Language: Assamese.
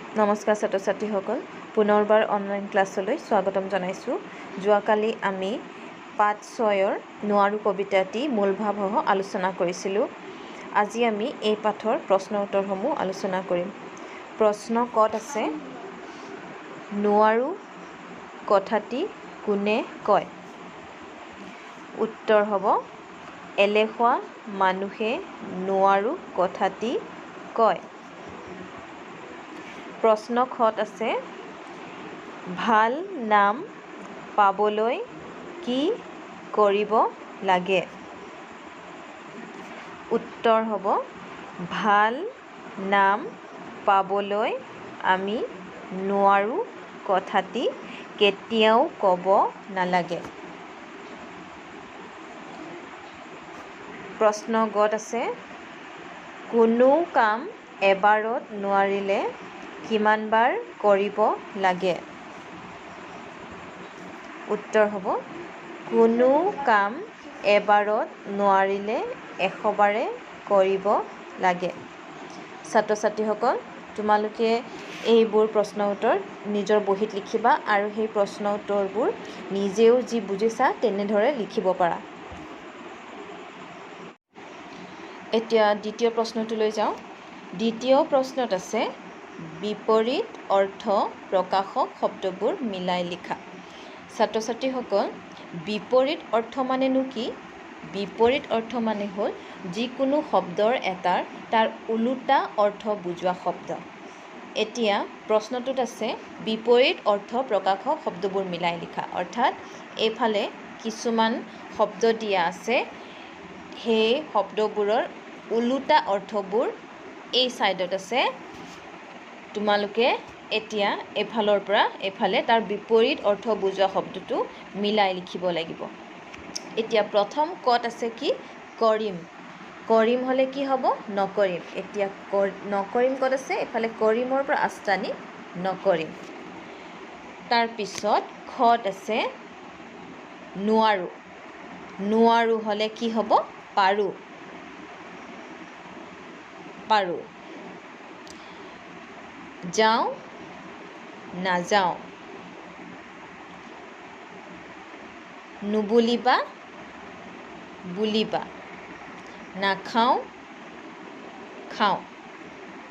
নমস্কাৰ ছাত্ৰ ছাত্ৰীসকল, পুনৰবাৰ অনলাইন ক্লাছলৈ স্বাগতম জনাইছোঁ। যোৱাকালি আমি পাঠ 6ৰ নোৱাৰো কবিতাটি মূলভাৱসহ আলোচনা কৰিছিলোঁ। আজি আমি এই পাঠৰ প্ৰশ্ন উত্তৰসমূহ আলোচনা কৰিম। প্ৰশ্ন ক'ত আছে? নোৱাৰো কথাটি কোনে কয়? উত্তৰ হ'ব এলেহুৱা মানুহে নোৱাৰো কথাটি কয়। প্ৰশ্ন খত আছে ভাল নাম পাবলৈ কি কৰিব লাগে? উত্তৰ হ'ব ভাল নাম পাবলৈ আমি নোৱাৰো কথাটি কেতিয়াও ক'ব নালাগে। প্ৰশ্ন গত আছে কোনো কাম এবাৰত নোৱাৰিলে কিমানবাৰ কৰিব লাগে? উত্তৰ হ'ব কোনো কাম এবাৰত নোৱাৰিলে 100 বাৰে কৰিব লাগে। ছাত্ৰ ছাত্ৰীসকল, তোমালোকে এইবোৰ প্ৰশ্ন উত্তৰ নিজৰ বহীত লিখিবা আৰু সেই প্ৰশ্ন উত্তৰবোৰ নিজেও যি বুজিছা তেনেদৰে লিখিব পাৰা। এতিয়া দ্বিতীয় প্ৰশ্নটোলৈ যাওঁ। দ্বিতীয় প্ৰশ্নত আছে বিপৰীত অৰ্থ প্ৰকাশক শব্দবোৰ মিলাই লিখা। ছাত্ৰ ছাত্ৰীসকল, বিপৰীত অৰ্থ মানেনো কি? বিপৰীত অৰ্থ মানে হ'ল যিকোনো শব্দৰ এটাৰ তাৰ ওলোটা অৰ্থ বুজোৱা শব্দ। এতিয়া প্ৰশ্নটোত আছে বিপৰীত অৰ্থ প্ৰকাশক শব্দবোৰ মিলাই লিখা, অৰ্থাৎ এইফালে কিছুমান শব্দ দিয়া আছে, সেই শব্দবোৰৰ ওলোটা অৰ্থবোৰ এই ছাইডত আছে। তোমালোকে এতিয়া এফালৰ পৰা এফালে তাৰ বিপৰীত অৰ্থ বুজোৱা শব্দটো মিলাই লিখিব লাগিব। এতিয়া প্ৰথম ক'ত আছে কি? কৰিম। কৰিম হ'লে কি হ'ব? নকৰিম। এতিয়া নকৰিম ক'ত আছে? এফালে কৰিমৰ পৰা আস্তানি নকৰিম। তাৰপিছত খত আছে নোৱাৰো। নোৱাৰো হ'লে কি হ'ব? পাৰো। পাৰো। যাওঁ নাযাওঁ। নুবুলিবা বুলিবা। নাখাওঁ খাওঁ।